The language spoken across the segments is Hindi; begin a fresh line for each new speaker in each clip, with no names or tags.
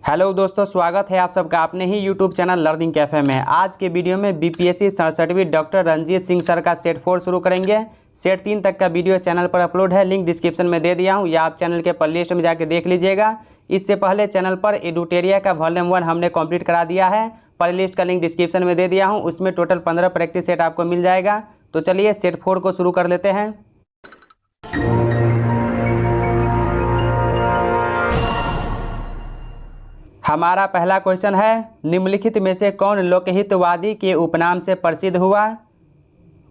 हेलो दोस्तों, स्वागत है आप सबका अपने ही यूट्यूब चैनल लर्निंग कैफे में। आज के वीडियो में बीपीएससी 67वीं डॉक्टर रणजीत सिंह सर का सेट 4 शुरू करेंगे। सेट 3 तक का वीडियो चैनल पर अपलोड है, लिंक डिस्क्रिप्शन में दे दिया हूँ, या आप चैनल के प्ले लिस्ट में जाके देख लीजिएगा। इससे पहले चैनल पर एडुटेरिया का वॉल्यूम 1 हमने कंप्लीट करा दिया है, प्ले लिस्ट का लिंक डिस्क्रिप्शन में दे दिया हूँ। उसमें टोटल 15 प्रैक्टिस सेट आपको मिल जाएगा। तो चलिए सेट 4 को शुरू कर लेते हैं। हमारा पहला क्वेश्चन है, निम्नलिखित में से कौन लोकहितवादी के उपनाम से प्रसिद्ध हुआ?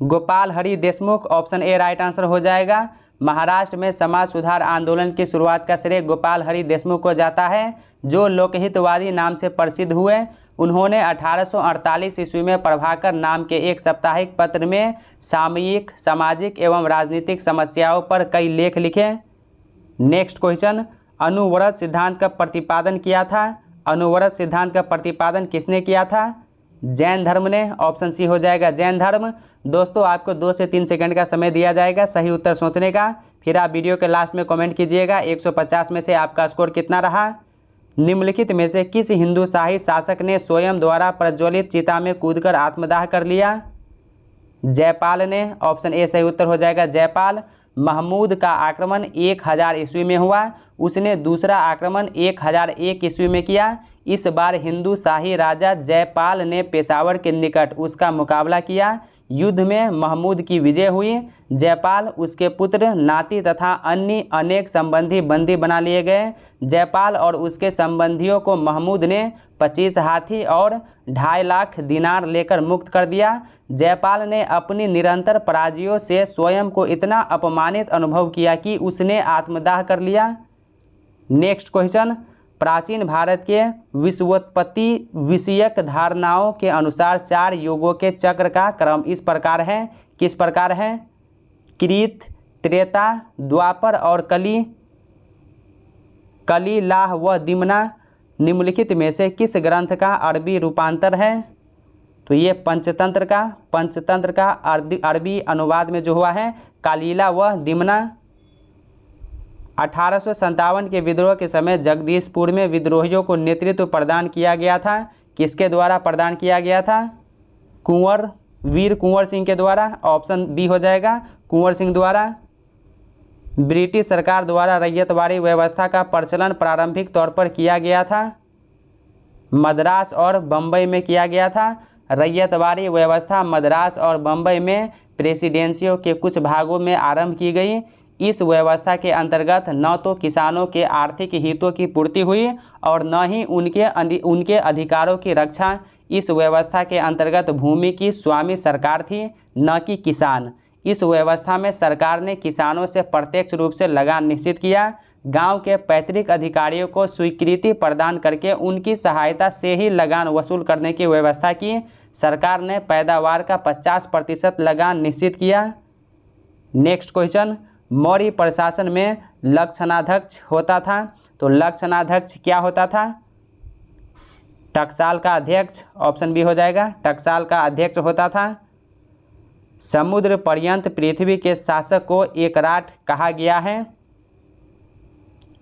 Gopal Hari Deshmukh, option A right answer हो जाएगा। महाराष्ट्र में समाज सुधार आंदोलन की शुरुआत का श्रेय गोपाल हरि देशमुख को जाता है, जो लोकहितवादी नाम से प्रसिद्ध हुए। उन्होंने 1848 ईस्वी में प्रभाकर नाम के एक साप्ताहिक पत्र में सामयिक, सामाजिक एवं राजनीतिक समस्याओं पर कई लेख लिखे। नेक्स्ट क्वेश्चन, अनुव्रत सिद्धांत का प्रतिपादन किया था? अनुव्रत सिद्धांत का प्रतिपादन किसने किया था? जैन धर्म ने, ऑप्शन सी हो जाएगा जैन धर्म। दोस्तों आपको 2 से 3 सेकंड का समय दिया जाएगा सही उत्तर सोचने का, फिर आप वीडियो के लास्ट में कमेंट कीजिएगा 150 में से आपका स्कोर कितना रहा। निम्नलिखित में से किस हिंदू शाही शासक ने स्वयं द्वारा प्रज्वलित चिता में कूदकर आत्मदाह कर लिया? जयपाल ने, ऑप्शन ए सही उत्तर हो जाएगा जयपाल। महमूद का आक्रमण 1000 ईस्वी में हुआ, उसने दूसरा आक्रमण 1001 ईस्वी में किया। इस बार हिंदू शाही राजा जयपाल ने पेशावर के निकट उसका मुकाबला किया। युद्ध में महमूद की विजय हुई। जयपाल, उसके पुत्र, नाती तथा अन्य अनेक संबंधी बंदी बना लिए गए। जयपाल और उसके संबंधियों को महमूद ने 25 हाथी और 2.5 लाख दिनार लेकर मुक्त कर दिया। जयपाल ने अपनी निरंतर पराजयों से स्वयं को इतना अपमानित अनुभव किया कि उसने आत्मदाह कर लिया। नेक्स्ट क्वेश्चन, प्राचीन भारत के विश्वोत्पत्ति विषयक धारणाओं के अनुसार 4 युगों के चक्र का क्रम इस प्रकार है। किस प्रकार है? कृत, त्रेता, द्वापर और कली, लाह व दिमना। निम्नलिखित में से किस ग्रंथ का अरबी रूपांतर है? तो ये पंचतंत्र का अरबी अनुवाद में जो हुआ है कालीला व दिमना। 1857 के विद्रोह के समय जगदीशपुर में विद्रोहियों को नेतृत्व प्रदान किया गया था। किसके द्वारा प्रदान किया गया था? वीर कुंवर सिंह के द्वारा, ऑप्शन बी हो जाएगा कुंवर सिंह द्वारा। ब्रिटिश सरकार द्वारा रैयतवाड़ी व्यवस्था का प्रचलन प्रारंभिक तौर पर किया गया था। मद्रास और बम्बई में किया गया था। रैयतवाड़ी व्यवस्था मद्रास और बम्बई में प्रेसिडेंसियों के कुछ भागों में आरंभ की गई। इस व्यवस्था के अंतर्गत न तो किसानों के आर्थिक हितों की पूर्ति हुई और न ही उनके अधिकारों की रक्षा। इस व्यवस्था के अंतर्गत भूमि की स्वामी सरकार थी, न कि किसान। इस व्यवस्था में सरकार ने किसानों से प्रत्यक्ष रूप से लगान निश्चित किया। गांव के पैतृक अधिकारियों को स्वीकृति प्रदान करके उनकी सहायता से ही लगान वसूल करने की व्यवस्था की। सरकार ने पैदावार का 50% लगान निश्चित किया। नेक्स्ट क्वेश्चन, मौर्य प्रशासन में लक्षणाध्यक्ष होता था। तो लक्षणाध्यक्ष क्या होता था? टकसाल का अध्यक्ष, ऑप्शन बी हो जाएगा टकसाल का अध्यक्ष होता था। समुद्र पर्यंत पृथ्वी के शासक को एकराट कहा गया है।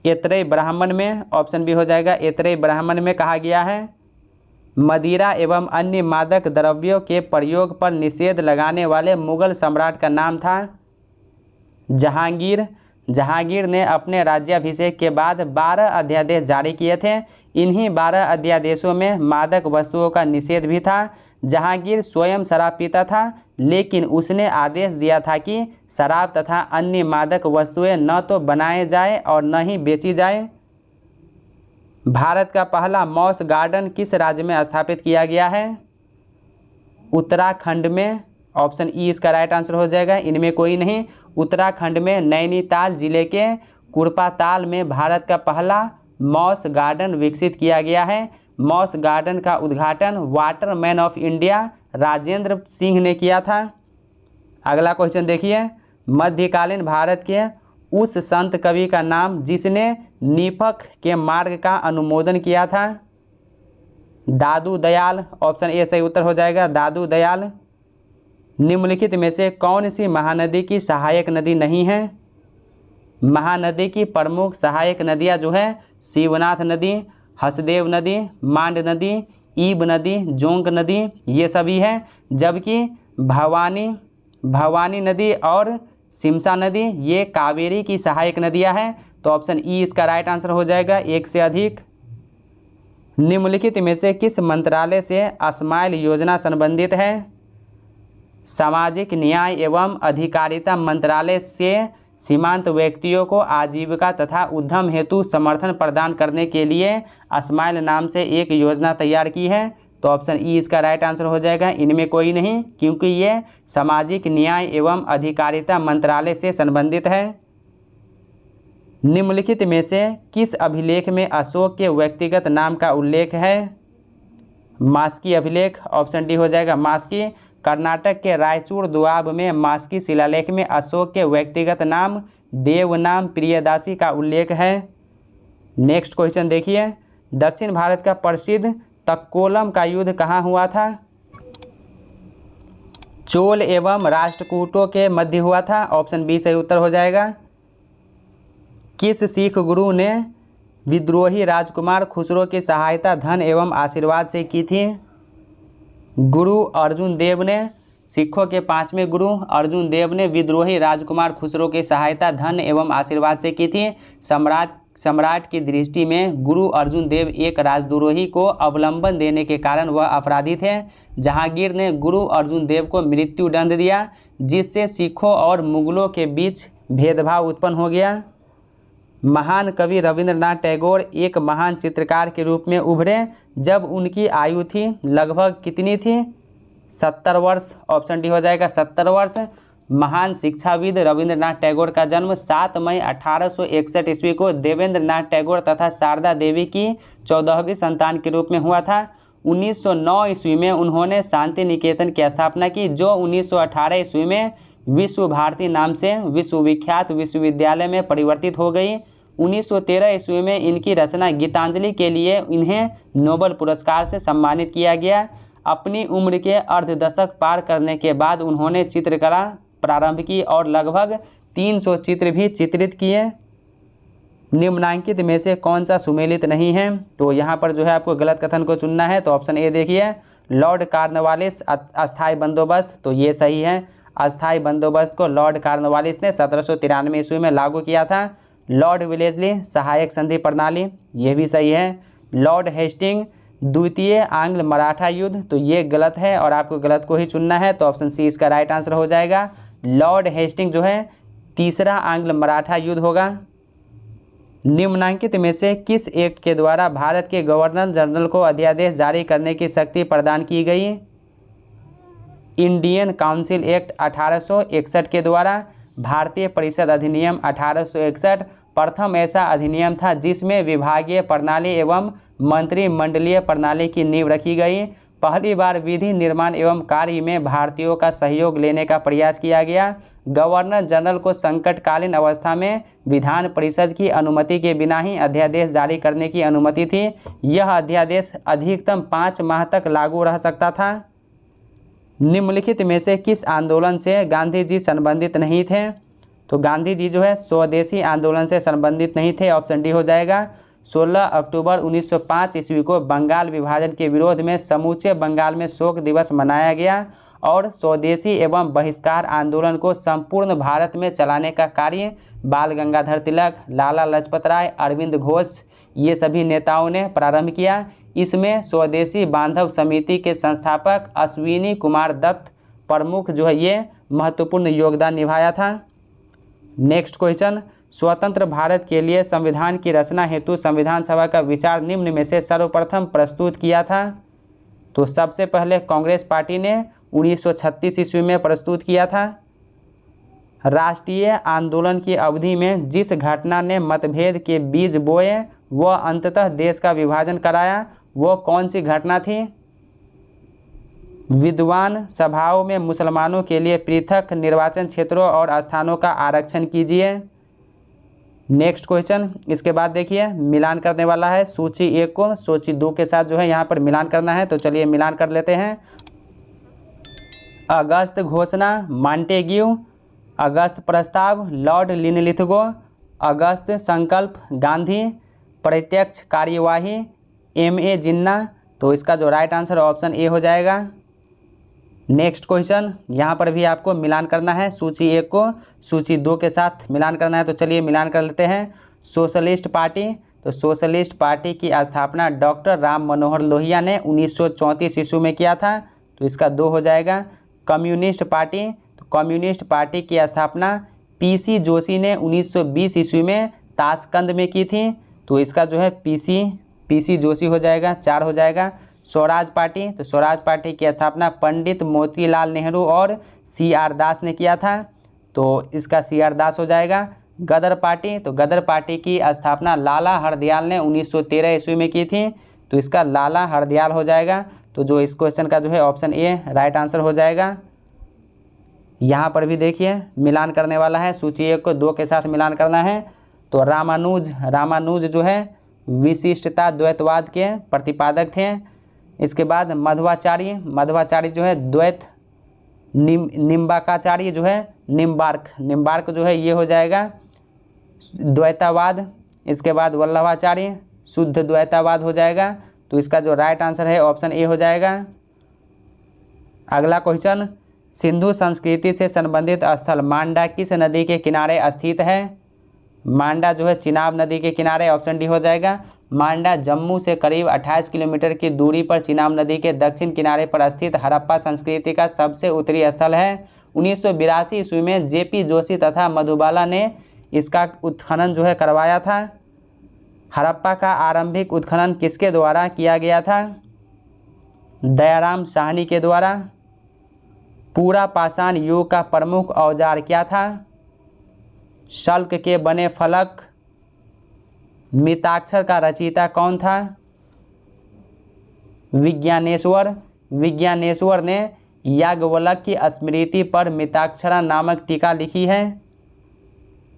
ऐतरेय ब्राह्मण में, ऑप्शन बी हो जाएगा ऐतरेय ब्राह्मण में कहा गया है। मदिरा एवं अन्य मादक द्रव्यों के प्रयोग पर निषेध लगाने वाले मुगल सम्राट का नाम था जहांगीर। जहांगीर ने अपने राज्याभिषेक के बाद 12 अध्यादेश जारी किए थे। इन्हीं 12 अध्यादेशों में मादक वस्तुओं का निषेध भी था। जहांगीर स्वयं शराब पीता था, लेकिन उसने आदेश दिया था कि शराब तथा अन्य मादक वस्तुएं न तो बनाए जाए और न ही बेची जाए। भारत का पहला मॉस गार्डन किस राज्य में स्थापित किया गया है? उत्तराखंड में, ऑप्शन ई इसका राइट आंसर हो जाएगा। इनमें कोई नहीं। उत्तराखंड में नैनीताल जिले के कुरपाताल में भारत का पहला मॉस गार्डन विकसित किया गया है। मॉस गार्डन का उद्घाटन Waterman of India Rajendra Singh ने किया था। अगला क्वेश्चन देखिए, मध्यकालीन भारत के उस संत कवि का नाम जिसने निफक के मार्ग का अनुमोदन किया था? दादू दयाल, ऑप्शन ए सही उत्तर हो जाएगा दादू दयाल। निम्नलिखित में से कौन सी महानदी की सहायक नदी नहीं है? महानदी की प्रमुख सहायक नदियाँ जो है शिवनाथ नदी, हसदेव नदी, मांड नदी, ईब नदी, जोंक नदी, ये सभी है। जबकि भवानी नदी और सिमसा नदी ये कावेरी की सहायक नदियां हैं। तो ऑप्शन ई इसका राइट आंसर हो जाएगा, एक से अधिक। निम्नलिखित में से किस मंत्रालय से स्माइल योजना संबंधित है? सामाजिक न्याय एवं अधिकारिता मंत्रालय से सीमांत व्यक्तियों को आजीविका तथा उद्यम हेतु समर्थन प्रदान करने के लिए स्माइल नाम से एक योजना तैयार की है। तो ऑप्शन ई इसका राइट आंसर हो जाएगा, इनमें कोई नहीं, क्योंकि ये सामाजिक न्याय एवं अधिकारिता मंत्रालय से संबंधित है। निम्नलिखित में से किस अभिलेख में अशोक के व्यक्तिगत नाम का उल्लेख है? मास्की अभिलेख, ऑप्शन डी हो जाएगा मास्की। कर्नाटक के रायचूर दोआब में मास्की शिलालेख में अशोक के व्यक्तिगत नाम देवनाम प्रियदासी का उल्लेख है। नेक्स्ट क्वेश्चन देखिए, दक्षिण भारत का प्रसिद्ध तक्कोलम का युद्ध कहाँ हुआ था? चोल एवं राष्ट्रकूटों के मध्य हुआ था। ऑप्शन बी सही उत्तर हो जाएगा। किस सिख गुरु ने विद्रोही राजकुमार खुसरो की सहायता धन एवं आशीर्वाद से की थी? गुरु अर्जुन देव ने, सिखों के 5वें गुरु अर्जुन देव ने विद्रोही राजकुमार खुसरो की सहायता धन एवं आशीर्वाद से की थी। सम्राट की दृष्टि में गुरु अर्जुन देव एक राजद्रोही को अवलंबन देने के कारण वह अपराधी थे। जहांगीर ने गुरु अर्जुन देव को मृत्यु दंड दिया, जिससे सिखों और मुगलों के बीच भेदभाव उत्पन्न हो गया। महान कवि रविंद्रनाथ टैगोर एक महान चित्रकार के रूप में उभरे जब उनकी आयु थी लगभग कितनी थी? 70 वर्ष। ऑप्शन डी हो जाएगा 70 वर्ष। महान शिक्षाविद रविंद्रनाथ टैगोर का जन्म 7 मई 1861 ईस्वी को देवेंद्रनाथ टैगोर तथा शारदा देवी की 14वीं संतान के रूप में हुआ था। 1909 ईस्वी में उन्होंने शांति निकेतन की स्थापना की, जो 1918 ईस्वी में विश्व भारती नाम से विश्वविख्यात विश्वविद्यालय में परिवर्तित हो गई। 1913 ईस्वी में इनकी रचना गीतांजलि के लिए इन्हें नोबेल पुरस्कार से सम्मानित किया गया। अपनी उम्र के अर्धदशक पार करने के बाद उन्होंने चित्रकला प्रारंभ की और लगभग 300 चित्र भी चित्रित किए। निम्नांकित में से कौन सा सुमेलित नहीं है? तो यहाँ पर जो है आपको गलत कथन को चुनना है। तो ऑप्शन ए देखिए, लॉर्ड कॉर्नवालिस अस्थायी बंदोबस्त, तो ये सही है। अस्थायी बंदोबस्त को लॉर्ड कॉर्नवालिस ने 1793 ईस्वी में लागू किया था। लॉर्ड विलेस्ली सहायक संधि प्रणाली, ये भी सही है। लॉर्ड हेस्टिंग द्वितीय आंग्ल मराठा युद्ध, तो ये गलत है और आपको गलत को ही चुनना है। तो ऑप्शन सी इसका राइट आंसर हो जाएगा। लॉर्ड हेस्टिंग जो है तीसरा आंग्ल मराठा युद्ध होगा। निम्नांकित में से किस एक्ट के द्वारा भारत के गवर्नर जनरल को अध्यादेश जारी करने की शक्ति प्रदान की गई? इंडियन काउंसिल एक्ट 1861 के द्वारा। भारतीय परिषद अधिनियम 1861 प्रथम ऐसा अधिनियम था जिसमें विभागीय प्रणाली एवं मंत्रिमंडलीय प्रणाली की नींव रखी गई। पहली बार विधि निर्माण एवं कार्य में भारतीयों का सहयोग लेने का प्रयास किया गया। गवर्नर जनरल को संकटकालीन अवस्था में विधान परिषद की अनुमति के बिना ही अध्यादेश जारी करने की अनुमति थी। यह अध्यादेश अधिकतम 5 माह तक लागू रह सकता था। निम्नलिखित में से किस आंदोलन से गांधी जी संबंधित नहीं थे? तो गांधी जी जो है स्वदेशी आंदोलन से संबंधित नहीं थे। ऑप्शन डी हो जाएगा। 16 अक्टूबर 1905 ईस्वी को बंगाल विभाजन के विरोध में समूचे बंगाल में शोक दिवस मनाया गया और स्वदेशी एवं बहिष्कार आंदोलन को संपूर्ण भारत में चलाने का कार्य बाल गंगाधर तिलक, लाला लाजपत राय, अरविंद घोष ये सभी नेताओं ने प्रारंभ किया। इसमें स्वदेशी बांधव समिति के संस्थापक अश्विनी कुमार दत्त प्रमुख जो है ये महत्वपूर्ण योगदान निभाया था। नेक्स्ट क्वेश्चन, स्वतंत्र भारत के लिए संविधान की रचना हेतु संविधान सभा का विचार निम्न में से सर्वप्रथम प्रस्तुत किया था? तो सबसे पहले कांग्रेस पार्टी ने 1936 ईस्वी में प्रस्तुत किया था। राष्ट्रीय आंदोलन की अवधि में जिस घटना ने मतभेद के बीज बोए व अंततः देश का विभाजन कराया, वो कौन सी घटना थी? विद्वान सभाओं में मुसलमानों के लिए पृथक निर्वाचन क्षेत्रों और स्थानों का आरक्षण कीजिए। नेक्स्ट क्वेश्चन, इसके बाद देखिए मिलान करने वाला है सूची 1 को सूची 2 के साथ जो है यहाँ पर मिलान करना है। तो चलिए मिलान कर लेते हैं। अगस्त घोषणा मॉन्टेग्यू, अगस्त प्रस्ताव लॉर्ड लिनलिथगो, अगस्त संकल्प गांधी, प्रत्यक्ष कार्यवाही MA जिन्ना, तो इसका जो राइट आंसर ऑप्शन ए हो जाएगा। नेक्स्ट क्वेश्चन, यहाँ पर भी आपको मिलान करना है सूची 1 को सूची 2 के साथ मिलान करना है। तो चलिए मिलान कर लेते हैं। सोशलिस्ट पार्टी, तो सोशलिस्ट पार्टी की स्थापना डॉक्टर राम मनोहर लोहिया ने 1934 ईस्वी में किया था, तो इसका 2 हो जाएगा। कम्युनिस्ट पार्टी, तो कम्युनिस्ट पार्टी की स्थापना PC जोशी ने 1920 ईस्वी में ताशकंद में की थी, तो इसका जो है PC जोशी हो जाएगा, 4 हो जाएगा। स्वराज पार्टी, तो स्वराज पार्टी की स्थापना पंडित मोतीलाल नेहरू और CR दास ने किया था, तो इसका CR दास हो जाएगा। गदर पार्टी, तो गदर पार्टी की स्थापना लाला हरदयाल ने 1913 ईस्वी में की थी, तो इसका लाला हरदयाल हो जाएगा। तो जो इस क्वेश्चन का जो है ऑप्शन ए राइट आंसर हो जाएगा। यहाँ पर भी देखिए मिलान करने वाला है, सूची 1 को 2 के साथ मिलान करना है। तो रामानुज जो है विशिष्टता द्वैतवाद के प्रतिपादक थे। इसके बाद मध्वाचार्य जो है द्वैत, निम्बार्काचार्य जो है निम्बार्क जो है ये हो जाएगा द्वैतावाद। इसके बाद वल्लभाचार्य शुद्ध द्वैतावाद हो जाएगा, तो इसका जो राइट आंसर है ऑप्शन ए हो जाएगा। अगला क्वेश्चन, सिंधु संस्कृति से संबंधित स्थल मांडा किस नदी के किनारे स्थित है? मांडा जो है चिनाब नदी के किनारे, ऑप्शन डी हो जाएगा। मांडा जम्मू से करीब 28 किलोमीटर की दूरी पर चिनाब नदी के दक्षिण किनारे पर स्थित हड़प्पा संस्कृति का सबसे उत्तरी स्थल है। 1982 ईस्वी में JP जोशी तथा मधुबाला ने इसका उत्खनन जो है करवाया था। हड़प्पा का आरंभिक उत्खनन किसके द्वारा किया गया था? दयाराम साहनी के द्वारा। पूरा पाषाण युग का प्रमुख औजार क्या था? शल्क के बने फलक। मिताक्षर का रचयिता कौन था? विज्ञानेश्वर ने याज्ञवल्क्य की स्मृति पर मिताक्षरा नामक टीका लिखी है।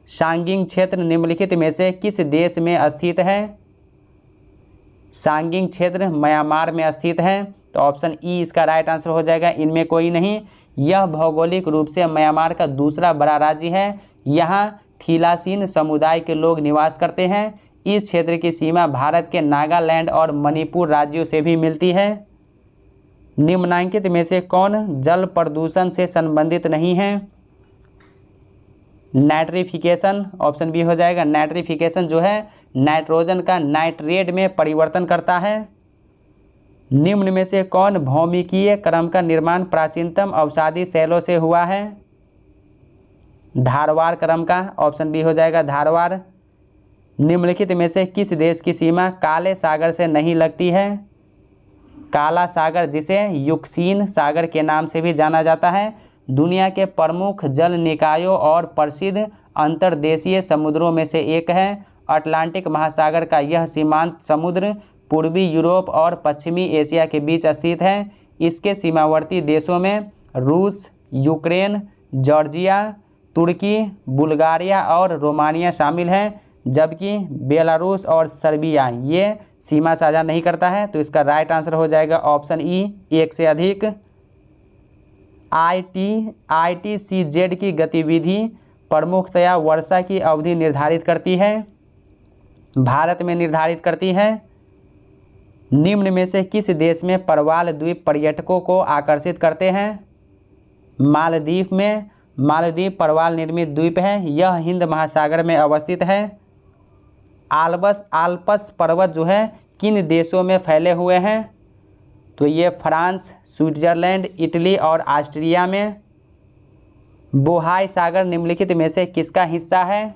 सांगिंग क्षेत्र निम्नलिखित में से किस देश में स्थित है? सांगिंग क्षेत्र म्यांमार में स्थित है, तो ऑप्शन ई इसका राइट आंसर हो जाएगा। इनमें कोई नहीं। यह भौगोलिक रूप से म्यांमार का दूसरा बड़ा राज्य है। यहाँ थीलासीन समुदाय के लोग निवास करते हैं। इस क्षेत्र की सीमा भारत के नागालैंड और मणिपुर राज्यों से भी मिलती है। निम्नलिखित में से कौन जल प्रदूषण से संबंधित नहीं है? नाइट्रिफिकेशन, ऑप्शन बी हो जाएगा। नाइट्रिफिकेशन जो है नाइट्रोजन का नाइट्रेट में परिवर्तन करता है। निम्न में से कौन भौमिकीय क्रम का निर्माण प्राचीनतम अवसादी शैलों से हुआ है? धारवाड़ क्रम का, ऑप्शन बी हो जाएगा धारवाड़। निम्नलिखित में से किस देश की सीमा काले सागर से नहीं लगती है? काला सागर, जिसे युक्सीन सागर के नाम से भी जाना जाता है, दुनिया के प्रमुख जल निकायों और प्रसिद्ध अंतर्देशीय समुद्रों में से एक है। अटलांटिक महासागर का यह सीमांत समुद्र पूर्वी यूरोप और पश्चिमी एशिया के बीच स्थित है। इसके सीमावर्ती देशों में रूस, यूक्रेन, जॉर्जिया, तुर्की, बुल्गारिया और रोमानिया शामिल हैं, जबकि बेलारूस और सर्बिया ये सीमा साझा नहीं करता है। तो इसका राइट आंसर हो जाएगा ऑप्शन ई, एक से अधिक। ITCZ की गतिविधि प्रमुखतया वर्षा की अवधि निर्धारित करती है, भारत में निर्धारित करती है। निम्न में से किस देश में परवाल द्वीप पर्यटकों को आकर्षित करते हैं? मालदीव में। मालदीव परवाल निर्मित द्वीप है, यह हिंद महासागर में अवस्थित है। आल्प्स पर्वत जो है किन देशों में फैले हुए हैं? तो ये फ्रांस, स्विट्जरलैंड, इटली और ऑस्ट्रिया में। बोहाई सागर निम्नलिखित में से किसका हिस्सा है?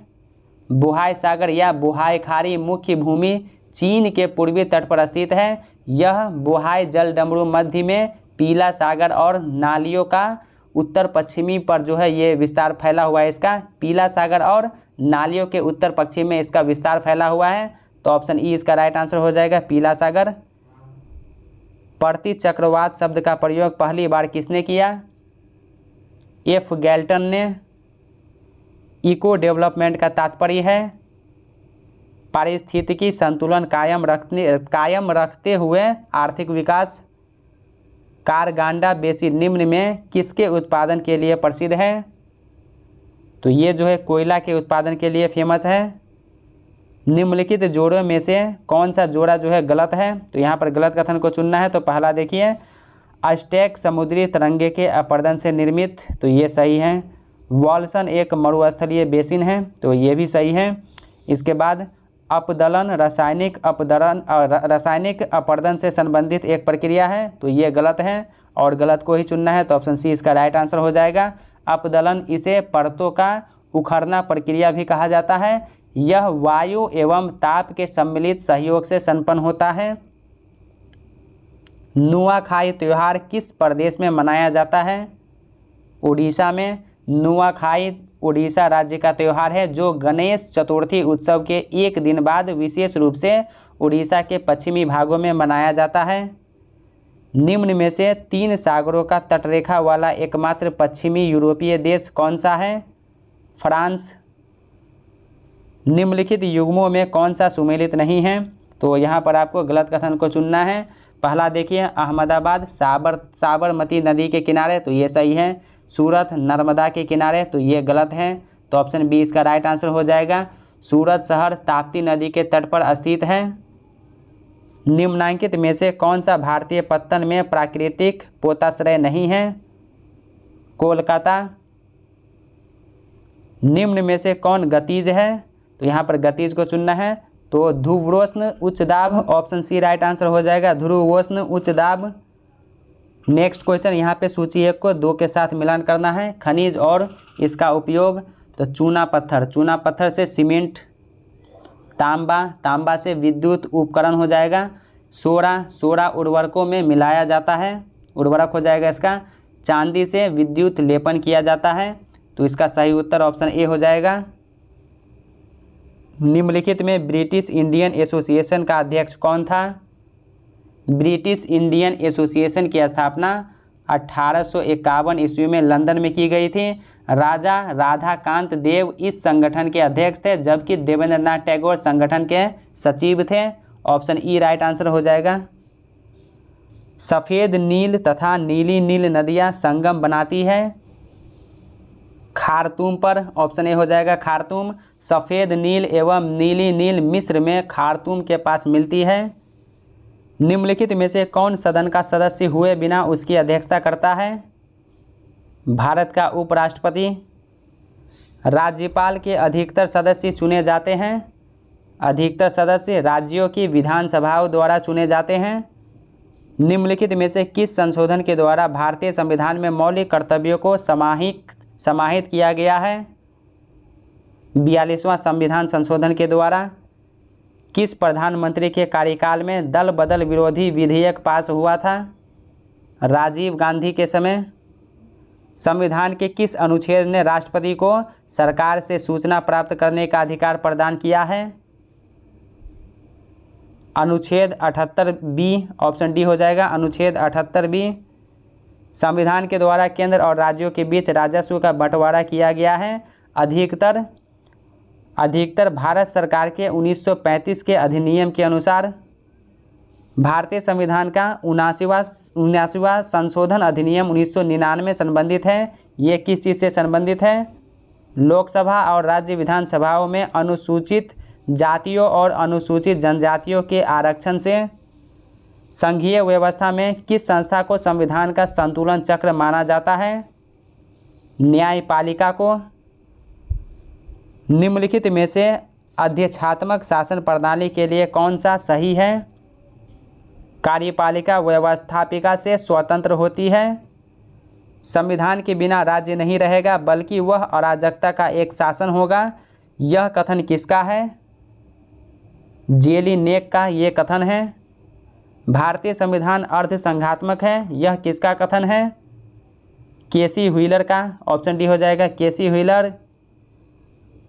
बोहाई सागर या बोहाई खाड़ी मुख्य भूमि चीन के पूर्वी तट पर स्थित है। यह बोहाई जल डमरू मध्य में पीला सागर और नालियों का उत्तर पश्चिमी पर जो है ये विस्तार फैला हुआ है। इसका पीला सागर और नालियों के उत्तर पश्चिम में इसका विस्तार फैला हुआ है, तो ऑप्शन ई इसका राइट आंसर हो जाएगा, पीला सागर। प्रतिचक्रवात शब्द का प्रयोग पहली बार किसने किया? F. गैल्टन ने। इको डेवलपमेंट का तात्पर्य है पारिस्थितिकी संतुलन कायम रखते हुए आर्थिक विकास। कारगांडा बेसिन निम्न में किसके उत्पादन के लिए प्रसिद्ध है? तो ये जो है कोयला के उत्पादन के लिए फेमस है। निम्नलिखित जोड़ों में से कौन सा जोड़ा जो है गलत है, तो यहाँ पर गलत कथन को चुनना है। तो पहला देखिए, अज़टेक समुद्री तरंगे के अपरदन से निर्मित, तो ये सही है। वॉल्सन एक मरुस्थलीय बेसिन है, तो ये भी सही है। इसके बाद अपदलन रासायनिक अपरदन से संबंधित एक प्रक्रिया है, तो ये गलत है और गलत को ही चुनना है। तो ऑप्शन सी इसका राइट आंसर हो जाएगा। अपदलन इसे परतों का उखड़ना प्रक्रिया भी कहा जाता है। यह वायु एवं ताप के सम्मिलित सहयोग से संपन्न होता है। नुआखाई त्यौहार किस प्रदेश में मनाया जाता है? उड़ीसा में। नुआखाई उड़ीसा राज्य का त्यौहार है जो गणेश चतुर्थी उत्सव के एक दिन बाद विशेष रूप से उड़ीसा के पश्चिमी भागों में मनाया जाता है। निम्न में से 3 सागरों का तटरेखा वाला एकमात्र पश्चिमी यूरोपीय देश कौन सा है? फ्रांस। निम्नलिखित युग्मों में कौन सा सुमेलित नहीं है? तो यहाँ पर आपको गलत कथन को चुनना है। पहला देखिए, अहमदाबाद साबरमती नदी के किनारे, तो ये सही है। सूरत नर्मदा के किनारे, तो ये गलत है। तो ऑप्शन बी इसका राइट आंसर हो जाएगा। सूरत शहर ताप्ती नदी के तट पर स्थित है। निम्नलिखित में से कौन सा भारतीय पत्तन में प्राकृतिक पोताश्रय नहीं है? कोलकाता। निम्न में से कौन गतिज है? तो यहाँ पर गतिज को चुनना है। तो ध्रुवोष्ण उच्च दाब, ऑप्शन सी राइट आंसर हो जाएगा। ध्रुवोष्ण उच्च दाब। नेक्स्ट क्वेश्चन, यहाँ पे सूची 1 को 2 के साथ मिलान करना है। खनिज और इसका उपयोग, तो चूना पत्थर से सीमेंट। तांबा से विद्युत उपकरण हो जाएगा। सोडा उर्वरकों में मिलाया जाता है, उर्वरक हो जाएगा इसका। चांदी से विद्युत लेपन किया जाता है, तो इसका सही उत्तर ऑप्शन ए हो जाएगा। निम्नलिखित में ब्रिटिश इंडियन एसोसिएशन का अध्यक्ष कौन था? ब्रिटिश इंडियन एसोसिएशन की स्थापना 1851 ईस्वी में लंदन में की गई थी। राजा राधाकांत देव इस संगठन के अध्यक्ष थे, जबकि देवेंद्रनाथ टैगोर संगठन के सचिव थे। ऑप्शन ई राइट आंसर हो जाएगा। सफ़ेद नील तथा नीली नील नदियाँ संगम बनाती है खार्तूम पर, ऑप्शन ए हो जाएगा खार्तूम। सफ़ेद नील एवं नीली नील मिस्र में खार्तूम के पास मिलती है। निम्नलिखित में से कौन सदन का सदस्य हुए बिना उसकी अध्यक्षता करता है? भारत का उपराष्ट्रपति। राज्यपाल के अधिकतर सदस्य चुने जाते हैं। अधिकतर सदस्य राज्यों की विधानसभाओं द्वारा चुने जाते हैं। निम्नलिखित में से किस संशोधन के द्वारा भारतीय संविधान में मौलिक कर्तव्यों को समाहित किया गया है? 42वां संविधान संशोधन के द्वारा। किस प्रधानमंत्री के कार्यकाल में दल बदल विरोधी विधेयक पास हुआ था? राजीव गांधी के समय। संविधान के किस अनुच्छेद ने राष्ट्रपति को सरकार से सूचना प्राप्त करने का अधिकार प्रदान किया है? अनुच्छेद 78 बी, ऑप्शन डी हो जाएगा। अनुच्छेद 78 बी। संविधान के द्वारा केंद्र और राज्यों के बीच राजस्व का बंटवारा किया गया है। अधिकतर भारत सरकार के 1935 के अधिनियम के अनुसार। भारतीय संविधान का 79वां संशोधन अधिनियम 1999 संबंधित है। ये किस चीज़ से संबंधित है? लोकसभा और राज्य विधानसभाओं में अनुसूचित जातियों और अनुसूचित जनजातियों के आरक्षण से। संघीय व्यवस्था में किस संस्था को संविधान का संतुलन चक्र माना जाता है? न्यायपालिका को। निम्नलिखित में से अध्यक्षात्मक शासन प्रणाली के लिए कौन सा सही है? कार्यपालिका व्यवस्थापिका से स्वतंत्र होती है। संविधान के बिना राज्य नहीं रहेगा बल्कि वह अराजकता का एक शासन होगा। यह कथन किसका है? जेलिनेक का ये कथन है। भारतीय संविधान अर्धसंघात्मक है, यह किसका कथन है? केसी व्हीलर का, ऑप्शन डी हो जाएगा केसी व्हीलर।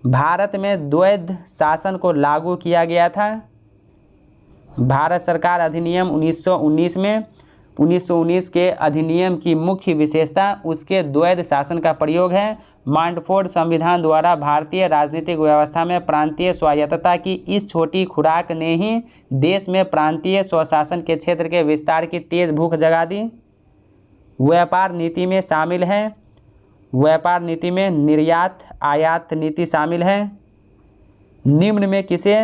भारत में द्वैध शासन को लागू किया गया था। भारत सरकार अधिनियम 1919 में 1919 के अधिनियम की मुख्य विशेषता उसके द्वैध शासन का प्रयोग है। मांडफोर्ड संविधान द्वारा भारतीय राजनीतिक व्यवस्था में प्रांतीय स्वायत्तता की इस छोटी खुराक ने ही देश में प्रांतीय स्वशासन के क्षेत्र के विस्तार की तेज भूख जगा दी। व्यापार नीति में शामिल है। व्यापार नीति में निर्यात आयात नीति शामिल है। निम्न में किसे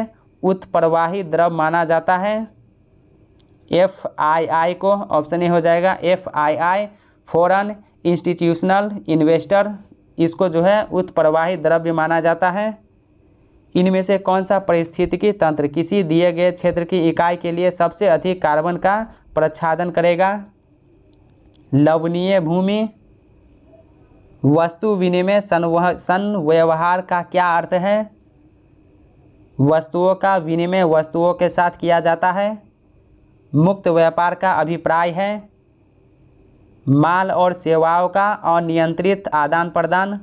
उत्प्रवाही द्रव माना जाता है? FII को ऑप्शन ए हो जाएगा। FII फॉरेन इंस्टीट्यूशनल इन्वेस्टर, इसको जो है उत्प्रवाही द्रव्य माना जाता है। इनमें से कौन सा पारिस्थितिकी तंत्र किसी दिए गए क्षेत्र की इकाई के लिए सबसे अधिक कार्बन का प्रच्छादन करेगा? लवणीय भूमि। वस्तु विनिमय संव्यवहार का क्या अर्थ है? वस्तुओं का विनिमय वस्तुओं के साथ किया जाता है। मुक्त व्यापार का अभिप्राय है। माल और सेवाओं का अनियंत्रित आदान प्रदान।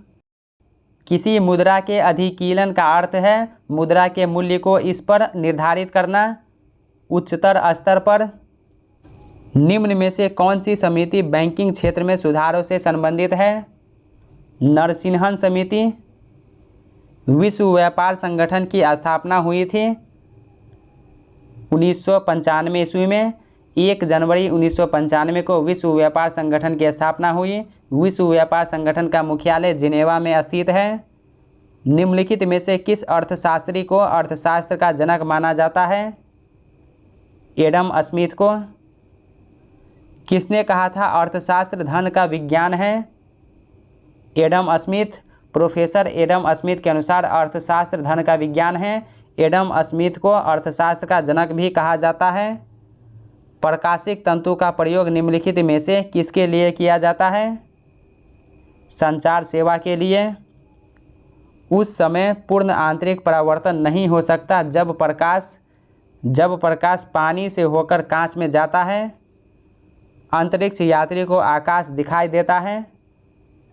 किसी मुद्रा के अधिकीलन का अर्थ है मुद्रा के मूल्य को इस पर निर्धारित करना उच्चतर स्तर पर। निम्न में से कौन सी समिति बैंकिंग क्षेत्र में सुधारों से संबंधित है? नरसिंहन समिति। विश्व व्यापार संगठन की स्थापना हुई थी 1995 ईस्वी में। 1 जनवरी 1995 को विश्व व्यापार संगठन की स्थापना हुई। विश्व व्यापार संगठन का मुख्यालय जिनेवा में स्थित है। निम्नलिखित में से किस अर्थशास्त्री को अर्थशास्त्र का जनक माना जाता है? एडम स्मिथ को। किसने कहा था अर्थशास्त्र धन का विज्ञान है? Adam Smith. Professor Adam Smith के अनुसार अर्थशास्त्र धन का विज्ञान है। एडम स्मिथ को अर्थशास्त्र का जनक भी कहा जाता है। प्रकाशिक तंतु का प्रयोग निम्नलिखित में से किसके लिए किया जाता है? संचार सेवा के लिए। उस समय पूर्ण आंतरिक परावर्तन नहीं हो सकता जब प्रकाश पानी से होकर कांच में जाता है। अंतरिक्ष यात्री को आकाश दिखाई देता है।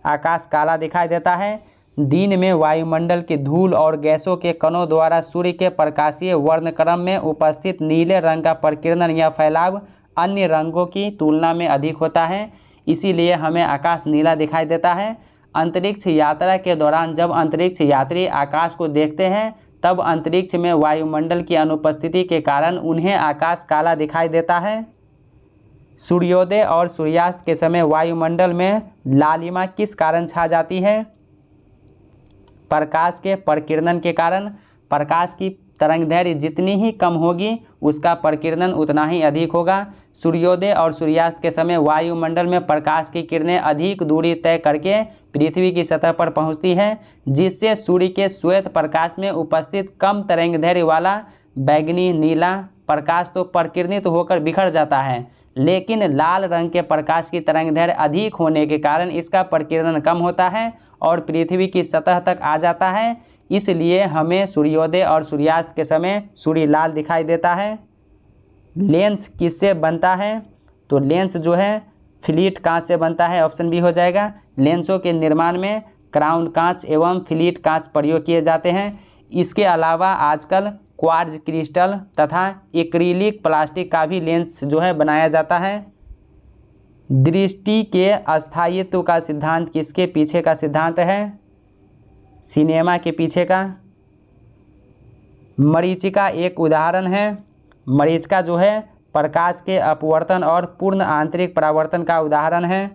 आकाश काला दिखाई देता है। दिन में वायुमंडल की धूल और गैसों के कणों द्वारा सूर्य के प्रकाशीय वर्णक्रम में उपस्थित नीले रंग का प्रकीर्णन या फैलाव अन्य रंगों की तुलना में अधिक होता है, इसीलिए हमें आकाश नीला दिखाई देता है। अंतरिक्ष यात्रा के दौरान जब अंतरिक्ष यात्री आकाश को देखते हैं तब अंतरिक्ष में वायुमंडल की अनुपस्थिति के कारण उन्हें आकाश काला दिखाई देता है। सूर्योदय और सूर्यास्त के समय वायुमंडल में लालिमा किस कारण छा जाती है? प्रकाश के प्रकीर्णन के कारण। प्रकाश की तरंगदैर्घ्य जितनी ही कम होगी उसका प्रकीर्णन उतना ही अधिक होगा। सूर्योदय और सूर्यास्त के समय वायुमंडल में प्रकाश की किरणें अधिक दूरी तय करके पृथ्वी की सतह पर पहुंचती है, जिससे सूर्य के श्वेत प्रकाश में उपस्थित कम तरंगदैर्घ्य वाला बैंगनी नीला प्रकाश तो प्रकीर्णित होकर बिखर जाता है, लेकिन लाल रंग के प्रकाश की तरंगदैर्घ्य अधिक होने के कारण इसका प्रकीर्णन कम होता है और पृथ्वी की सतह तक आ जाता है। इसलिए हमें सूर्योदय और सूर्यास्त के समय सूर्य लाल दिखाई देता है। लेंस किससे बनता है? तो लेंस जो है फ्लीट कांच से बनता है, ऑप्शन बी हो जाएगा। लेंसों के निर्माण में क्राउन कांच एवं फ्लीट कांच प्रयोग किए जाते हैं। इसके अलावा आजकल क्वार्ट्ज क्रिस्टल तथा एक्रिलिक प्लास्टिक का भी लेंस जो है बनाया जाता है। दृष्टि के अस्थायित्व का सिद्धांत किसके पीछे का सिद्धांत है? सिनेमा के पीछे का। मरीचिका एक उदाहरण है। मरीचिका जो है प्रकाश के अपवर्तन और पूर्ण आंतरिक परावर्तन का उदाहरण है।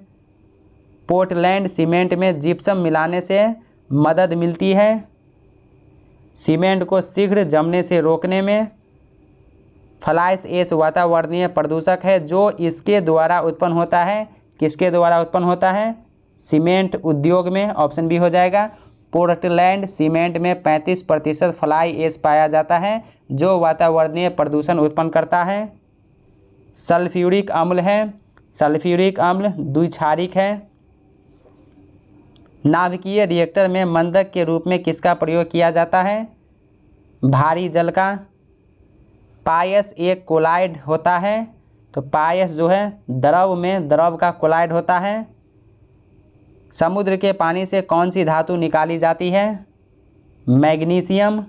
पोर्टलैंड सीमेंट में जिप्सम मिलाने से मदद मिलती है सीमेंट को शीघ्र जमने से रोकने में। फ्लाइस ऐश वातावरणीय प्रदूषक है जो इसके द्वारा उत्पन्न होता है। किसके द्वारा उत्पन्न होता है? सीमेंट उद्योग में, ऑप्शन बी हो जाएगा। पोर्टलैंड सीमेंट में 35% फ्लाई ऐश पाया जाता है जो वातावरणीय प्रदूषण उत्पन्न करता है। सल्फ्यूरिक अम्ल है। सल्फ्यूरिक अम्ल द्विक्षारिक है। नाभिकीय रिएक्टर में मंदक के रूप में किसका प्रयोग किया जाता है? भारी जल का। पायस एक कोलाइड होता है, तो पायस जो है द्रव में द्रव का कोलाइड होता है। समुद्र के पानी से कौन सी धातु निकाली जाती है? मैग्नीशियम।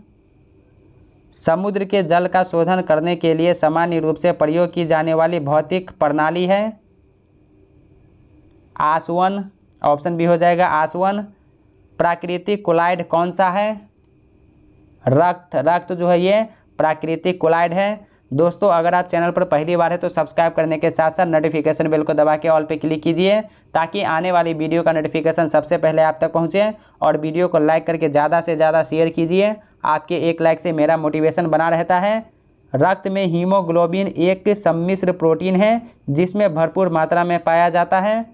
समुद्र के जल का शोधन करने के लिए सामान्य रूप से प्रयोग की जाने वाली भौतिक प्रणाली है आसवन, ऑप्शन बी हो जाएगा आसवन। प्राकृतिक कोलाइड कौन सा है? रक्त जो है ये प्राकृतिक कोलाइड है। दोस्तों अगर आप चैनल पर पहली बार है तो सब्सक्राइब करने के साथ साथ नोटिफिकेशन बेल को दबा के ऑल पे क्लिक कीजिए ताकि आने वाली वीडियो का नोटिफिकेशन सबसे पहले आप तक पहुंचे, और वीडियो को लाइक करके ज़्यादा से ज़्यादा शेयर कीजिए आपके एक लाइक से मेरा मोटिवेशन बना रहता है। रक्त में हीमोग्लोबिन एक सम्मिश्र प्रोटीन है जिसमें भरपूर मात्रा में पाया जाता है,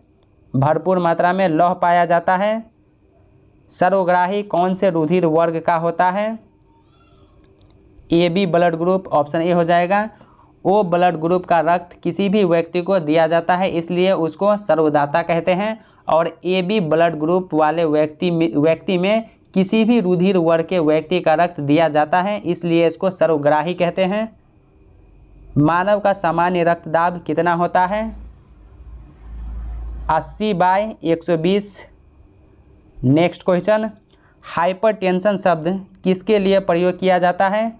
भरपूर मात्रा में लौह पाया जाता है। सर्वग्राही कौन से रुधिर वर्ग का होता है? A B blood group, option A हो जाएगा। ओ ब्लड ग्रुप का रक्त किसी भी व्यक्ति को दिया जाता है इसलिए उसको सर्वदाता कहते हैं, और ए बी ब्लड ग्रुप वाले व्यक्ति में किसी भी रुधिर वर्ग के व्यक्ति का रक्त दिया जाता है इसलिए इसको सर्वग्राही कहते हैं। मानव का सामान्य रक्तदाब कितना होता है? 80/120। नेक्स्ट क्वेश्चन, हाइपरटेंशन शब्द किसके लिए प्रयोग किया जाता है?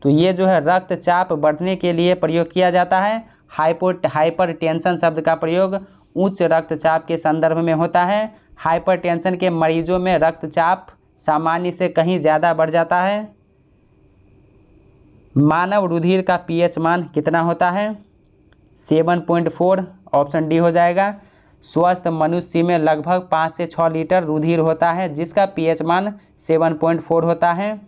तो ये जो है रक्तचाप बढ़ने के लिए प्रयोग किया जाता है। हाइपरटेंशन शब्द का प्रयोग उच्च रक्तचाप के संदर्भ में होता है। हाइपरटेंशन के मरीजों में रक्तचाप सामान्य से कहीं ज़्यादा बढ़ जाता है। मानव रुधिर का पीएच मान कितना होता है? 7.4, ऑप्शन डी हो जाएगा। स्वस्थ मनुष्य में लगभग 5 से 6 लीटर रुधिर होता है जिसका पीएच मान 7.4 होता है,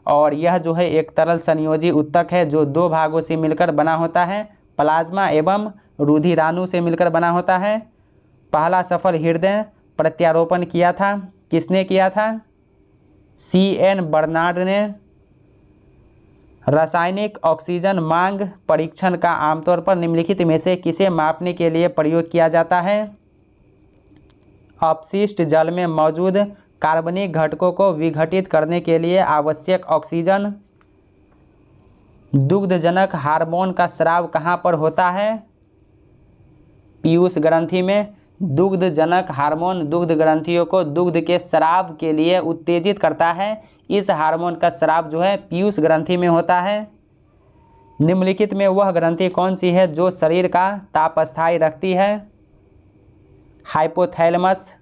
और यह जो है एक तरल संयोजी उत्तक है जो 2 भागों से मिलकर बना होता है, प्लाज्मा एवं रुधिराणु से मिलकर बना होता है। पहला सफल हृदय प्रत्यारोपण किया था, किसने किया था? CN बर्नार्ड ने। रासायनिक ऑक्सीजन मांग परीक्षण का आमतौर पर निम्नलिखित में से किसे मापने के लिए प्रयोग किया जाता है? अपशिष्ट जल में मौजूद कार्बनिक घटकों को विघटित करने के लिए आवश्यक ऑक्सीजन। दुग्धजनक हार्मोन का स्राव कहाँ पर होता है? पीयूष ग्रंथि में। दुग्धजनक हार्मोन दुग्ध ग्रंथियों को दुग्ध के स्राव के लिए उत्तेजित करता है। इस हार्मोन का स्राव जो है पीयूष ग्रंथि में होता है। निम्नलिखित में वह ग्रंथि कौन सी है जो शरीर का ताप स्थायी रखती है? हाइपोथैलेमस।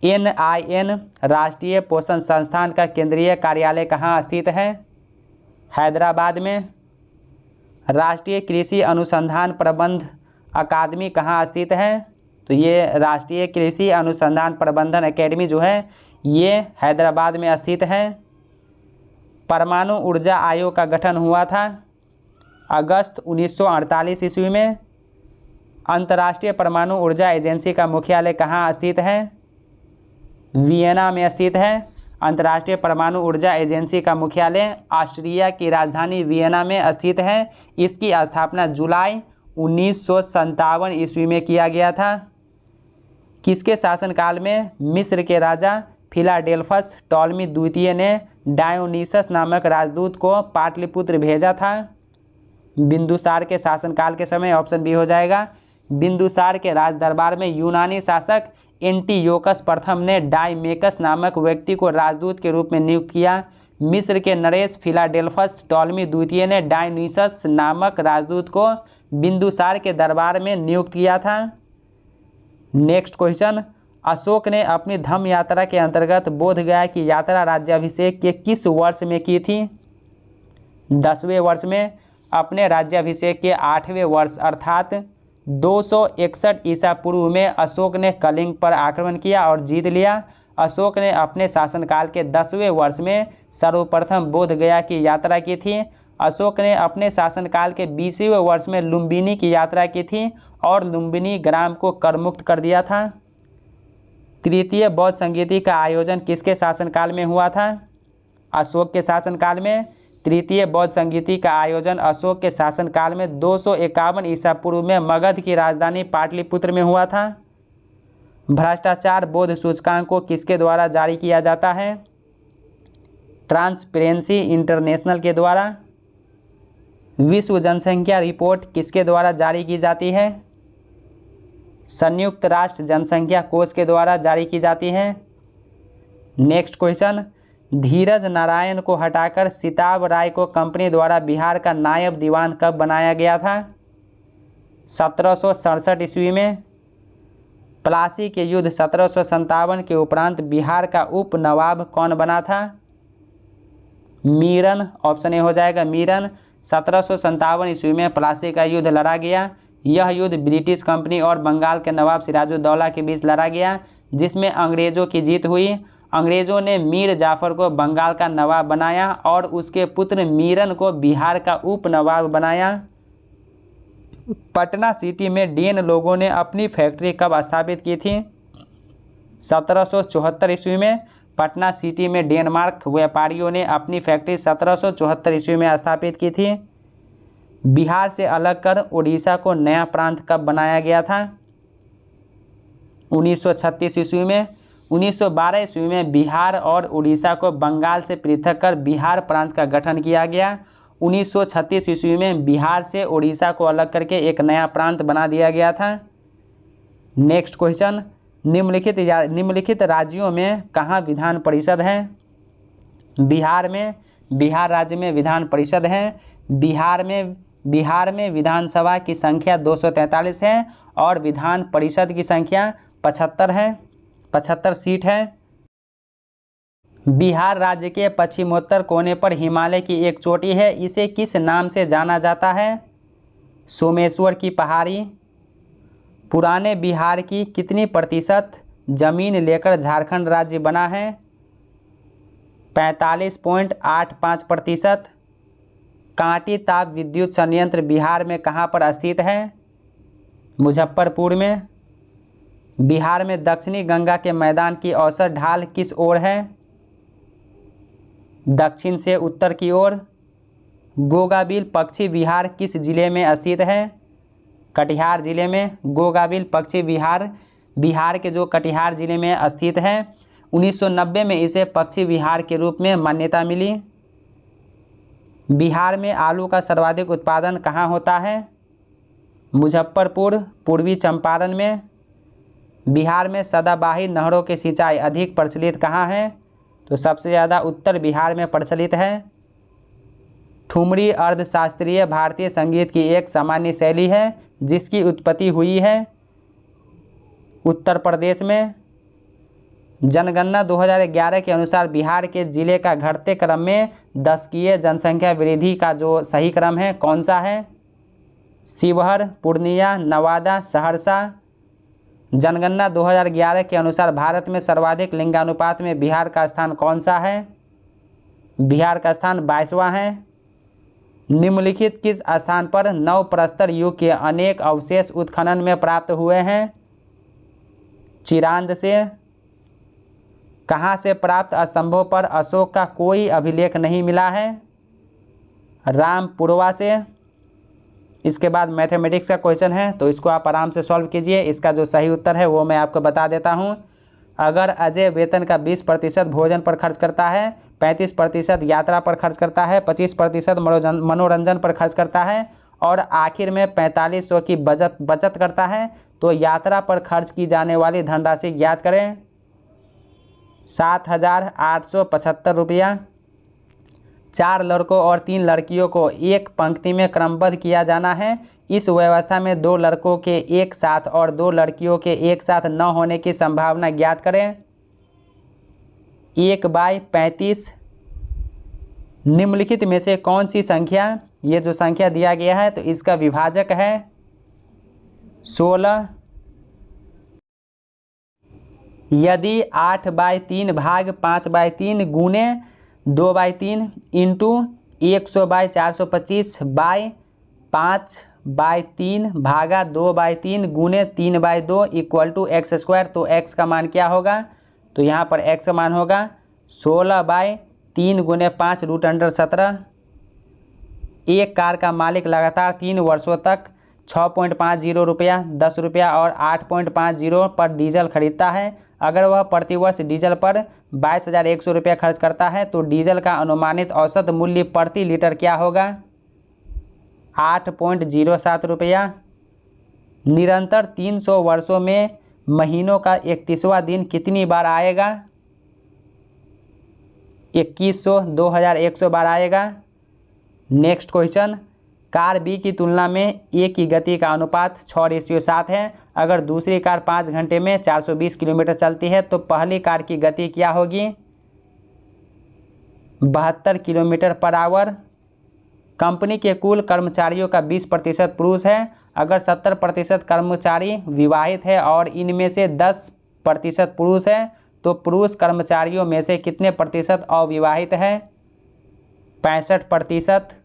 NIN राष्ट्रीय पोषण संस्थान का केंद्रीय कार्यालय कहाँ स्थित है? हैदराबाद में। राष्ट्रीय कृषि अनुसंधान प्रबंध अकादमी कहाँ स्थित है? तो ये राष्ट्रीय कृषि अनुसंधान प्रबंधन एकेडमी जो है ये हैदराबाद में स्थित है। परमाणु ऊर्जा आयोग का गठन हुआ था अगस्त 1948 ईस्वी में। अंतर्राष्ट्रीय परमाणु ऊर्जा एजेंसी का मुख्यालय कहाँ स्थित है? वियना में स्थित है। अंतर्राष्ट्रीय परमाणु ऊर्जा एजेंसी का मुख्यालय ऑस्ट्रिया की राजधानी वियना में स्थित है। इसकी स्थापना जुलाई 1957 ईस्वी में किया गया था। किसके शासनकाल में मिस्र के राजा फिलाडेल्फस टॉलमी द्वितीय ने डायोनीसस नामक राजदूत को पाटलिपुत्र भेजा था? बिंदुसार के शासनकाल के समय, ऑप्शन बी हो जाएगा। बिंदुसार के राज दरबार में यूनानी शासक एंटीयोकस प्रथम ने डाइमेकस नामक व्यक्ति को राजदूत के रूप में नियुक्त किया। मिस्र के नरेश फिलाडेल्फस टॉलमी द्वितीय ने डायोनीसस नामक राजदूत को बिंदुसार के दरबार में नियुक्त किया था। नेक्स्ट क्वेश्चन, अशोक ने अपनी धम्म यात्रा के अंतर्गत बोधगया की यात्रा राज्याभिषेक के किस वर्ष में की थी? 10वें वर्ष में। अपने राज्याभिषेक के 8वें वर्ष अर्थात 261 ईसा पूर्व में अशोक ने कलिंग पर आक्रमण किया और जीत लिया। अशोक ने अपने शासनकाल के 10वें वर्ष में सर्वप्रथम बोधगया की यात्रा की थी। अशोक ने अपने शासनकाल के 20वें वर्ष में लुम्बिनी की यात्रा की थी और लुम्बिनी ग्राम को करमुक्त कर दिया था। तृतीय बौद्ध संगीति का आयोजन किसके शासनकाल में हुआ था? अशोक के शासनकाल में। तृतीय बौद्ध संगीति का आयोजन अशोक के शासनकाल में 251 ईसा पूर्व में मगध की राजधानी पाटलिपुत्र में हुआ था। भ्रष्टाचार बोध सूचकांक को किसके द्वारा जारी किया जाता है? ट्रांसपेरेंसी इंटरनेशनल के द्वारा। विश्व जनसंख्या रिपोर्ट किसके द्वारा जारी की जाती है? संयुक्त राष्ट्र जनसंख्या कोष के द्वारा जारी की जाती है। नेक्स्ट क्वेश्चन, धीरज नारायण को हटाकर सिताब राय को कंपनी द्वारा बिहार का नायब दीवान कब बनाया गया था? 1767 ईस्वी में। प्लासी के युद्ध 1757 के उपरांत बिहार का उप नवाब कौन बना था? मीरन, ऑप्शन ए हो जाएगा मीरन। 1757 ईस्वी में प्लासी का युद्ध लड़ा गया। यह युद्ध ब्रिटिश कंपनी और बंगाल के नवाब सिराजुद्दौला के बीच लड़ा गया जिसमें अंग्रेजों की जीत हुई अंग्रेज़ों ने मीर जाफ़र को बंगाल का नवाब बनाया और उसके पुत्र मीरन को बिहार का उप नवाब बनाया। पटना सिटी में डेन लोगों ने अपनी फैक्ट्री कब स्थापित की थी? 1774 ईस्वी में पटना सिटी में डेनमार्क व्यापारियों ने अपनी फैक्ट्री 1774 ईस्वी में स्थापित की थी। बिहार से अलग कर उड़ीसा को नया प्रांत कब बनाया गया था? 1936 ईस्वी में। 1912 ईस्वी में बिहार और उड़ीसा को बंगाल से पृथक कर बिहार प्रांत का गठन किया गया। 1936 ईस्वी में बिहार से उड़ीसा को अलग करके एक नया प्रांत बना दिया गया था। नेक्स्ट क्वेश्चन, निम्नलिखित राज्यों में कहाँ विधान परिषद है? बिहार में, बिहार राज्य में विधान परिषद है। बिहार में विधानसभा की संख्या 243 है और विधान परिषद की संख्या 75 है, 75 सीट है। बिहार राज्य के पश्चिमोत्तर कोने पर हिमालय की एक चोटी है, इसे किस नाम से जाना जाता है? सोमेश्वर की पहाड़ी। पुराने बिहार की कितनी प्रतिशत जमीन लेकर झारखंड राज्य बना है? 45.85%। कांटी ताप विद्युत संयंत्र बिहार में कहाँ पर स्थित है? मुजफ्फरपुर में। बिहार में दक्षिणी गंगा के मैदान की औसत ढाल किस ओर है? दक्षिण से उत्तर की ओर। गोगाबिल पक्षी विहार किस जिले में स्थित है? कटिहार जिले में। गोगाबिल पक्षी विहार बिहार के जो कटिहार जिले में स्थित है। 1990 में इसे पक्षी विहार के रूप में मान्यता मिली। बिहार में आलू का सर्वाधिक उत्पादन कहाँ होता है? मुजफ्फरपुर, पूर्वी चंपारण में। बिहार में सदाबहार नहरों की सिंचाई अधिक प्रचलित कहाँ है? तो सबसे ज़्यादा उत्तर बिहार में प्रचलित है। ठुमरी अर्धशास्त्रीय भारतीय संगीत की एक सामान्य शैली है जिसकी उत्पत्ति हुई है उत्तर प्रदेश में। जनगणना 2011 के अनुसार बिहार के जिले का घटते क्रम में दशकीय जनसंख्या वृद्धि का जो सही क्रम है कौन सा है? शिवहर, पूर्णिया, नवादा, सहरसा। जनगणना 2011 के अनुसार भारत में सर्वाधिक लिंगानुपात में बिहार का स्थान कौन सा है? बिहार का स्थान 22वां है। निम्नलिखित किस स्थान पर नवप्रस्तर युग के अनेक अवशेष उत्खनन में प्राप्त हुए हैं? चिरांद से। कहाँ से प्राप्त स्तंभों पर अशोक का कोई अभिलेख नहीं मिला है? रामपुरवा से। इसके बाद मैथमेटिक्स का क्वेश्चन है तो इसको आप आराम से सॉल्व कीजिए। इसका जो सही उत्तर है वो मैं आपको बता देता हूँ। अगर अजय वेतन का 20% भोजन पर खर्च करता है, 35% यात्रा पर खर्च करता है, 25% मनोरंजन पर खर्च करता है और आखिर में 4500 की बचत करता है, तो यात्रा पर खर्च की जाने वाली धनराशि ज्ञात करें। 7,875 रुपया। 4 लड़कों और 3 लड़कियों को एक पंक्ति में क्रमबद्ध किया जाना है। इस व्यवस्था में 2 लड़कों के एक साथ और 2 लड़कियों के एक साथ न होने की संभावना ज्ञात करें। 1/35। निम्नलिखित में से कौन सी संख्या, ये जो संख्या दिया गया है तो इसका विभाजक है 16। यदि 8/3 भाग 5/3 गुने 2/3 इंटू 100/425 बाय 5/3 भागा 2/3 गुने 3/2 इक्वल टू x², तो x का मान क्या होगा? तो यहाँ पर x का मान होगा 16/3 गुने 5 √17। एक कार का मालिक लगातार 3 वर्षों तक 6.50 रुपया, 10 रुपया और 8.50 पर डीजल खरीदता है। अगर वह प्रतिवर्ष डीजल पर 22,100 रुपया खर्च करता है तो डीजल का अनुमानित औसत मूल्य प्रति लीटर क्या होगा? 8.07 रुपया। निरंतर 300 वर्षों में महीनों का 31वां दिन कितनी बार आएगा? 2100, 2100 बार आएगा। नेक्स्ट क्वेश्चन, कार बी की तुलना में ए की गति का अनुपात 6:7 है। अगर दूसरी कार 5 घंटे में 420 किलोमीटर चलती है तो पहली कार की गति क्या होगी? 72 किलोमीटर पर आवर। कंपनी के कुल कर्मचारियों का 20% पुरुष है। अगर 70% कर्मचारी विवाहित है और इनमें से 10% पुरुष है तो पुरुष कर्मचारियों में से कितने प्रतिशत अविवाहित है? 65%।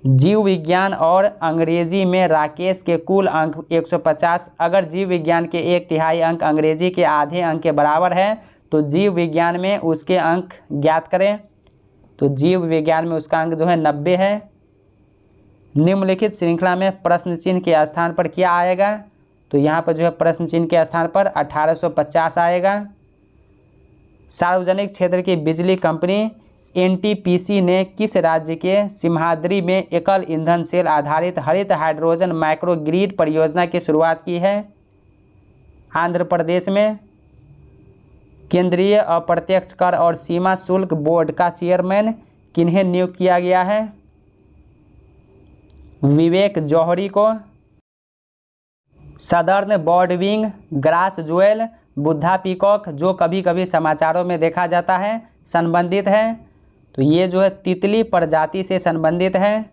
जीव विज्ञान और अंग्रेजी में राकेश के कुल अंक 150। अगर जीव विज्ञान के 1/3 अंक अंग्रेजी के आधे अंक के बराबर है तो जीव विज्ञान में उसके अंक ज्ञात करें। तो जीव विज्ञान में उसका अंक जो है 90 है। निम्नलिखित श्रृंखला में प्रश्न चिन्ह के स्थान पर क्या आएगा? तो यहाँ पर जो है प्रश्न चिन्ह के स्थान पर 1850 आएगा। सार्वजनिक क्षेत्र की बिजली कंपनी एनटीपीसी ने किस राज्य के सिम्हाद्री में एकल ईंधन सेल आधारित हरित हाइड्रोजन माइक्रोग्रिड परियोजना की शुरुआत की है? आंध्र प्रदेश में। केंद्रीय अप्रत्यक्ष कर और सीमा शुल्क बोर्ड का चेयरमैन किन्हें नियुक्त किया गया है? विवेक जौहरी को। सदर्न बर्डविंग, ग्रास जुएल, बुद्धा पीकॉक जो कभी कभी समाचारों में देखा जाता है, संबंधित है? तो ये जो है तितली प्रजाति से संबंधित है।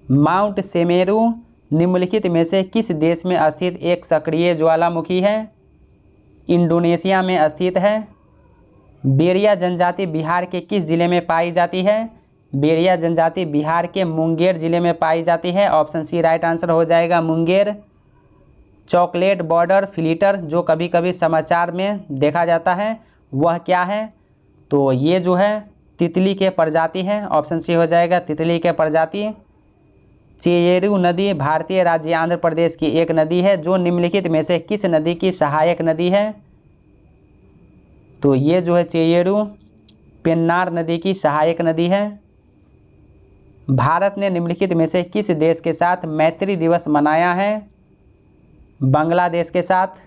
माउंट सेमेरू निम्नलिखित में से किस देश में स्थित एक सक्रिय ज्वालामुखी है? इंडोनेशिया में स्थित है। बेरिया जनजाति बिहार के किस जिले में पाई जाती है? बेरिया जनजाति बिहार के मुंगेर जिले में पाई जाती है। ऑप्शन सी राइट आंसर हो जाएगा, मुंगेर। चॉकलेट बॉर्डर फ्लिटर जो कभी कभी समाचार में देखा जाता है, वह क्या है? तो ये जो है तितली के प्रजाति है। ऑप्शन सी हो जाएगा, तितली के प्रजाति। चेयेरू नदी भारतीय राज्य आंध्र प्रदेश की एक नदी है जो निम्नलिखित में से किस नदी की सहायक नदी है? तो ये जो है चेयेरू पेन्नार नदी की सहायक नदी है। भारत ने निम्नलिखित में से किस देश के साथ मैत्री दिवस मनाया है? बांग्लादेश के साथ।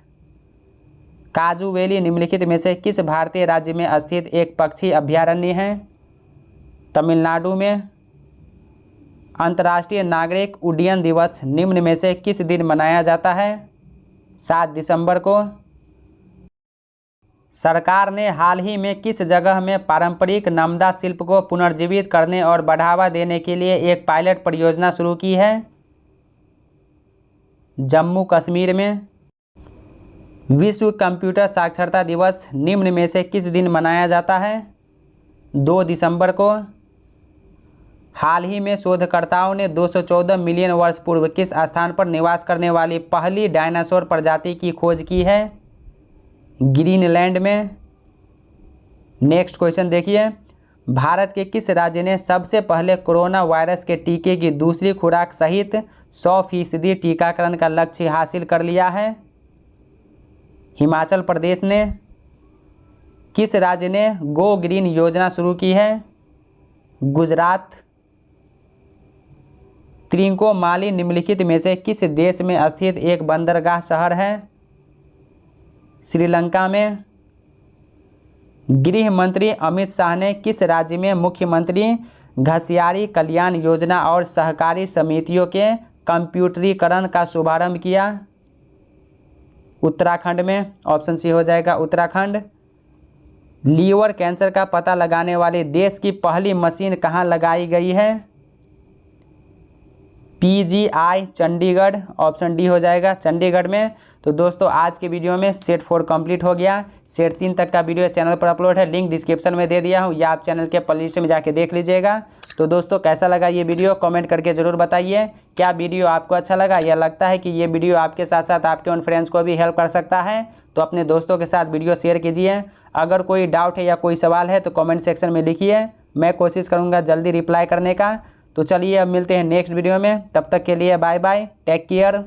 काजू वैली निम्नलिखित में से किस भारतीय राज्य में स्थित एक पक्षी अभयारण्य है? तमिलनाडु में। अंतर्राष्ट्रीय नागरिक उड्डयन दिवस निम्न में से किस दिन मनाया जाता है? 7 दिसंबर को। सरकार ने हाल ही में किस जगह में पारंपरिक नमदा शिल्प को पुनर्जीवित करने और बढ़ावा देने के लिए एक पायलट परियोजना शुरू की है? जम्मू कश्मीर में। विश्व कंप्यूटर साक्षरता दिवस निम्न में से किस दिन मनाया जाता है? 2 दिसंबर को। हाल ही में शोधकर्ताओं ने 214 मिलियन वर्ष पूर्व किस स्थान पर निवास करने वाली पहली डायनासोर प्रजाति की खोज की है? ग्रीनलैंड में। नेक्स्ट क्वेश्चन देखिए, भारत के किस राज्य ने सबसे पहले कोरोना वायरस के टीके की दूसरी खुराक सहित 100% टीकाकरण का लक्ष्य हासिल कर लिया है? हिमाचल प्रदेश ने। किस राज्य ने गो ग्रीन योजना शुरू की है? गुजरात। त्रिंकोमाली निम्नलिखित में से किस देश में स्थित एक बंदरगाह शहर है? श्रीलंका में। गृह मंत्री अमित शाह ने किस राज्य में मुख्यमंत्री घसियारी कल्याण योजना और सहकारी समितियों के कंप्यूटरीकरण का शुभारंभ किया? उत्तराखंड में। ऑप्शन सी हो जाएगा, उत्तराखंड। लीवर कैंसर का पता लगाने वाले देश की पहली मशीन कहाँ लगाई गई है? PGI चंडीगढ़। ऑप्शन डी हो जाएगा, चंडीगढ़ में। तो दोस्तों आज के वीडियो में सेट 4 कंप्लीट हो गया। सेट 3 तक का वीडियो चैनल पर अपलोड है, लिंक डिस्क्रिप्शन में दे दिया हूँ, या आप चैनल के प्लेलिस्ट में जाके देख लीजिएगा। तो दोस्तों कैसा लगा ये वीडियो कमेंट करके ज़रूर बताइए। क्या वीडियो आपको अच्छा लगा या लगता है कि ये वीडियो आपके साथ साथ आपके उन फ्रेंड्स को भी हेल्प कर सकता है तो अपने दोस्तों के साथ वीडियो शेयर कीजिए। अगर कोई डाउट है या कोई सवाल है तो कमेंट सेक्शन में लिखिए, मैं कोशिश करूँगा जल्दी रिप्लाई करने का। तो चलिए अब मिलते हैं नेक्स्ट वीडियो में, तब तक के लिए बाय बाय, टेक केयर।